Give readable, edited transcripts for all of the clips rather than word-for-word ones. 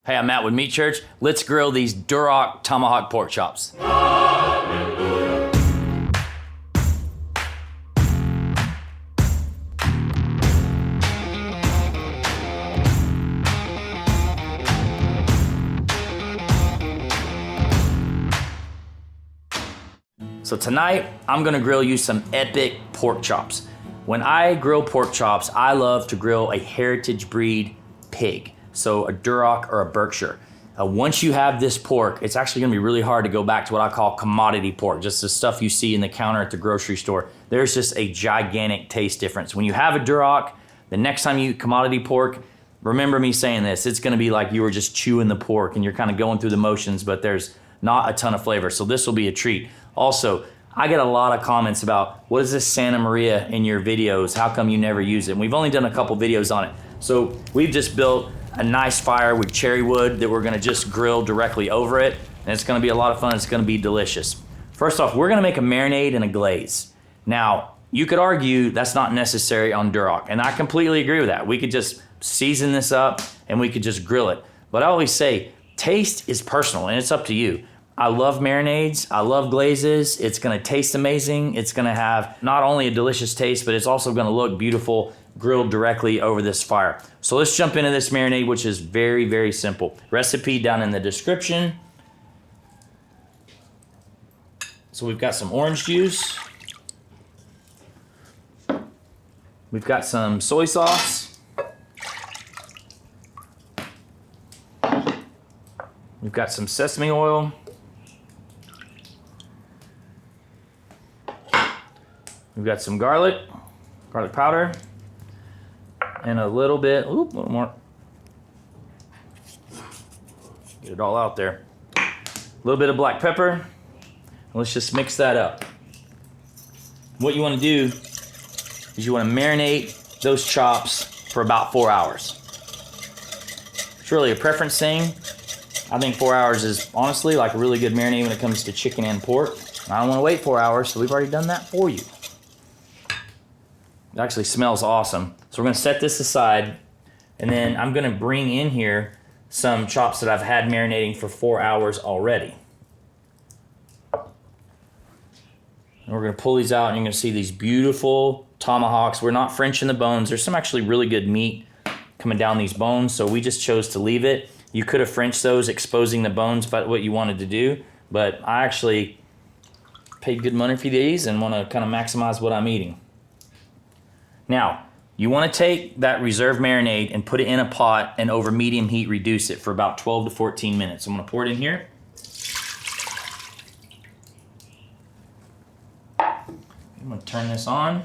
Hey, I'm Matt with Meat Church. Let's grill these Duroc tomahawk pork chops. So tonight, I'm gonna grill you some epic pork chops. When I grill pork chops, I love to grill a heritage breed pig. So a Duroc or a Berkshire. Once you have this pork, it's actually gonna be really hard to go back to what I call commodity pork, just the stuff you see in the counter at the grocery store. There's just a gigantic taste difference. When you have a Duroc, the next time you eat commodity pork, remember me saying this, it's gonna be like you were just chewing the pork and you're kind of going through the motions, but there's not a ton of flavor. So this will be a treat. Also, I get a lot of comments about, what is this Santa Maria in your videos? How come you never use it? And we've only done a couple videos on it. So we've just built a nice fire with cherry wood that we're gonna just grill directly over it. And it's gonna be a lot of fun, it's gonna be delicious. First off, we're gonna make a marinade and a glaze. Now, you could argue that's not necessary on Duroc, and I completely agree with that. We could just season this up and we could just grill it. But I always say, taste is personal and it's up to you. I love marinades, I love glazes. It's gonna taste amazing. It's gonna have not only a delicious taste, but it's also gonna look beautiful grilled directly over this fire. So let's jump into this marinade, which is very, very simple. Recipe down in the description. So we've got some orange juice. We've got some soy sauce. We've got some sesame oil. We've got some garlic powder, and a little bit, a little more. Get it all out there. A little bit of black pepper. Let's just mix that up. What you want to do is you want to marinate those chops for about 4 hours. It's really a preference thing. I think 4 hours is honestly like a really good marinade when it comes to chicken and pork. I don't want to wait 4 hours, so we've already done that for you. It actually smells awesome. So we're gonna set this aside, and then I'm gonna bring in here some chops that I've had marinating for 4 hours already. And we're gonna pull these out, and you're gonna see these beautiful tomahawks. We're not Frenching the bones. There's some actually really good meat coming down these bones, so we just chose to leave it. You could have Frenched those, exposing the bones if that's what you wanted to do, but I actually paid good money for these and wanna kind of maximize what I'm eating. Now, you want to take that reserve marinade and put it in a pot and over medium heat reduce it for about 12 to 14 minutes. I'm going to pour it in here. I'm going to turn this on.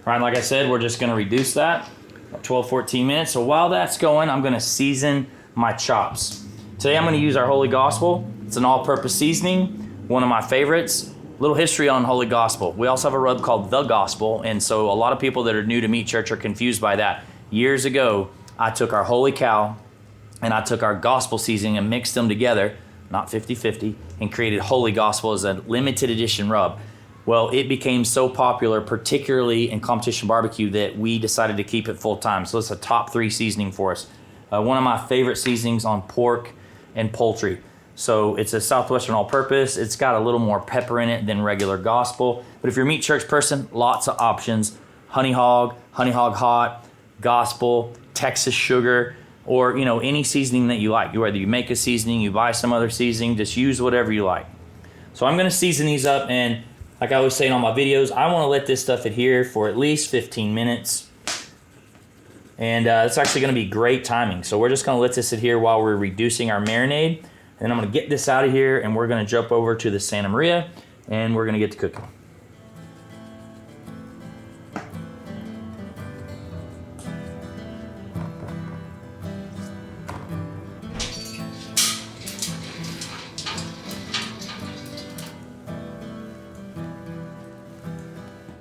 All right, like I said, we're just going to reduce that about 12, 14 minutes. So while that's going, I'm going to season my chops. Today I'm going to use our Holy Gospel. It's an all-purpose seasoning. One of my favorites. Little history on Holy Gospel. We also have a rub called The Gospel, and so a lot of people that are new to Meat Church are confused by that. Years ago, I took our Holy Cow and I took our Gospel seasoning and mixed them together, not 50-50, and created Holy Gospel as a limited edition rub. Well, it became so popular, particularly in competition barbecue, that we decided to keep it full time. So it's a top 3 seasoning for us. One of my favorite seasonings on pork and poultry. So it's a Southwestern all-purpose. It's got a little more pepper in it than regular Gospel. But if you're a Meat Church person, lots of options. Honey Hog Hot, Gospel, Texas Sugar, or any seasoning that you like. Whether you make a seasoning, you buy some other seasoning, just use whatever you like. So I'm gonna season these up, and like I always say in all my videos, I wanna let this stuff adhere for at least 15 minutes. And it's actually gonna be great timing. So we're just gonna let this adhere while we're reducing our marinade. And I'm gonna get this out of here, and we're gonna jump over to the Santa Maria, and we're gonna get to cooking.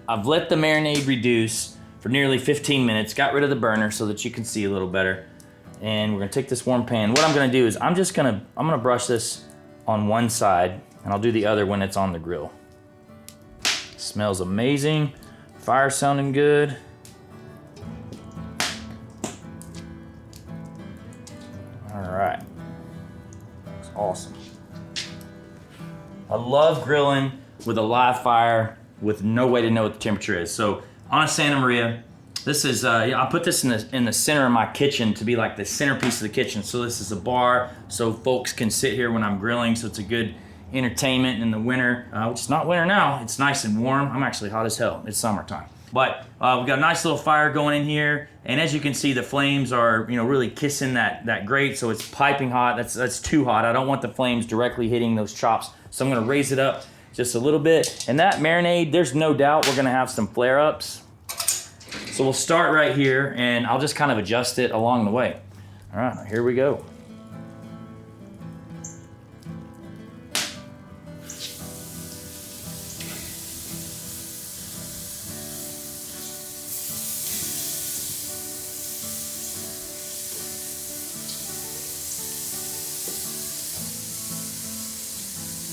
I've let the marinade reduce for nearly 15 minutes, got rid of the burner so that you can see a little better. And we're gonna take this warm pan. What I'm gonna do is I'm gonna brush this on one side, and I'll do the other when it's on the grill. Smells amazing. Fire sounding good. awesome. I love grilling with a live fire with no way to know what the temperature is. So on a Santa Maria, this is, I put this in the center of my kitchen to be like the centerpiece of the kitchen. So this is a bar so folks can sit here when I'm grilling. So it's a good entertainment in the winter, which is not winter now. It's nice and warm. I'm actually hot as hell. It's summertime. But we've got a nice little fire going in here. And as you can see, the flames are, really kissing that grate. So it's piping hot. That's too hot. I don't want the flames directly hitting those chops. So I'm gonna raise it up just a little bit. And that marinade, there's no doubt we're gonna have some flare-ups. So we'll start right here and I'll just kind of adjust it along the way. All right, here we go.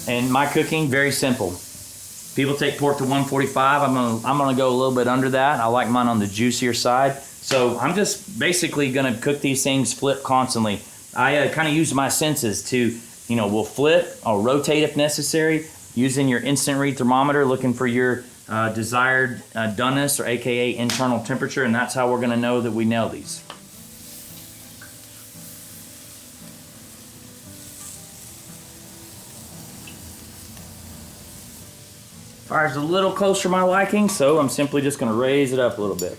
And my cooking, very simple. People take pork to 145. I'm gonna go a little bit under that. I like mine on the juicier side. So I'm just basically gonna cook these things, flip constantly. I kind of use my senses to, we'll flip, I'll rotate if necessary, using your instant read thermometer, looking for your desired doneness, or AKA internal temperature, and that's how we're gonna know that we nail these. Fire's a little close for my liking, so I'm simply just gonna raise it up a little bit.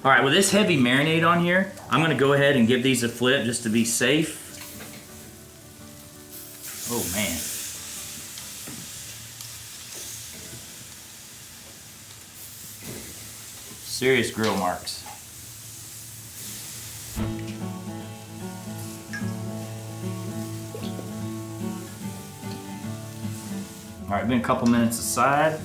All right, with this heavy marinade on here, I'm gonna go ahead and give these a flip just to be safe. Oh man. Serious grill marks. All right, been a couple minutes aside.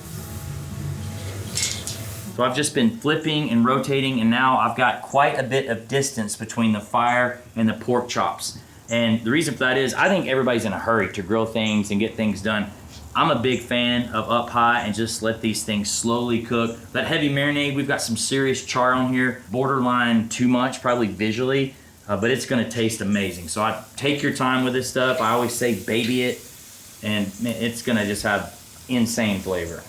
So I've just been flipping and rotating, and now I've got quite a bit of distance between the fire and the pork chops. And the reason for that is I think everybody's in a hurry to grill things and get things done. I'm a big fan of up high and just let these things slowly cook. That heavy marinade, we've got some serious char on here, borderline too much, probably visually, but it's gonna taste amazing. So I take your time with this stuff. I always say baby it, and it's gonna just have insane flavor.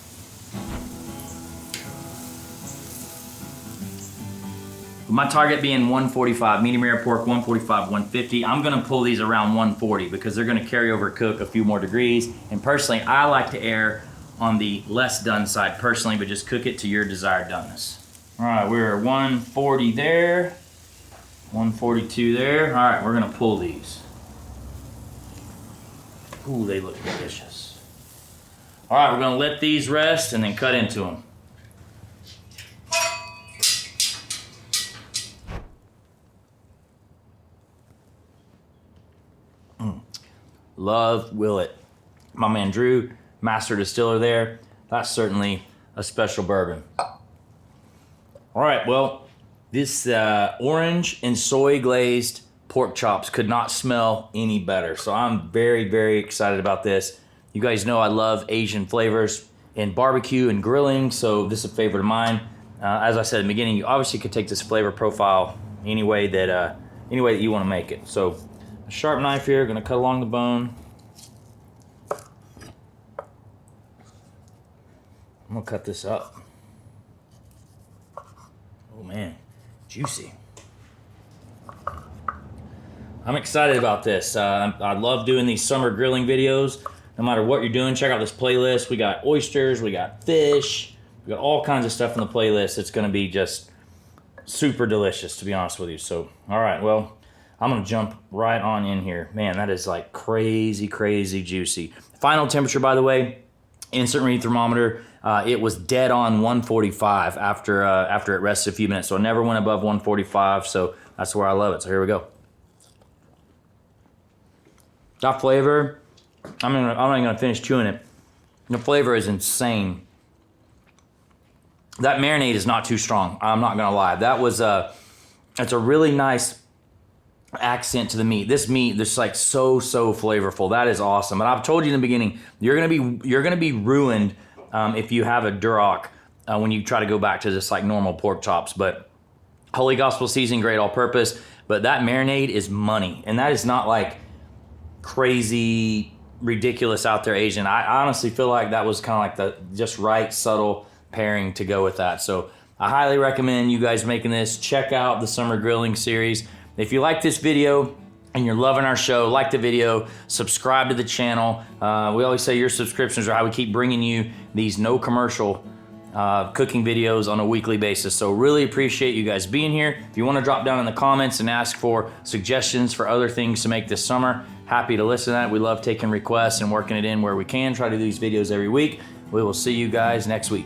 My target being 145, medium rare pork, 145, 150. I'm gonna pull these around 140 because they're gonna carry over cook a few more degrees. And personally, I like to err on the less done side personally, but just cook it to your desired doneness. All right, we're 140 there, 142 there. All right, we're gonna pull these. Ooh, they look delicious. All right, we're gonna let these rest and then cut into them. Love Willet. My man Drew, master distiller there. That's certainly a special bourbon. All right, well, this orange and soy glazed pork chops could not smell any better. So I'm very, very excited about this. You guys know I love Asian flavors in barbecue and grilling, so this is a favorite of mine. As I said in the beginning, you obviously could take this flavor profile any way that you want to make it. So a sharp knife here, gonna cut along the bone. I'm gonna cut this up. Oh man, juicy. I'm excited about this. I love doing these summer grilling videos. No matter what you're doing, check out this playlist. We got oysters, we got fish, we got all kinds of stuff in the playlist. It's gonna be just super delicious, to be honest with you. So, all right, well, I'm gonna jump right on in here. Man, that is like crazy, crazy juicy. Final temperature, by the way, instant read thermometer. It was dead on 145 after it rested a few minutes. So it never went above 145. So that's where I love it. So here we go. That flavor, I'm not even gonna finish chewing it. The flavor is insane. That marinade is not too strong. I'm not gonna lie. That's a really nice accent to the meat. This meat, this like so flavorful. That is awesome. And I've told you in the beginning, you're gonna be ruined if you have a Duroc when you try to go back to just like normal pork chops. But Holy Gospel seasoning, great all-purpose. But that marinade is money. And that is not like crazy, ridiculous out there Asian. I honestly feel like that was kind of like the just right, subtle pairing to go with that. So I highly recommend you guys making this. Check out the summer grilling series. If you like this video and you're loving our show, like the video, subscribe to the channel. We always say your subscriptions are how we keep bringing you these no commercial cooking videos on a weekly basis. So really appreciate you guys being here. If you want to drop down in the comments and ask for suggestions for other things to make this summer, happy to listen to that. We love taking requests and working it in where we can. Try to do these videos every week. We will see you guys next week.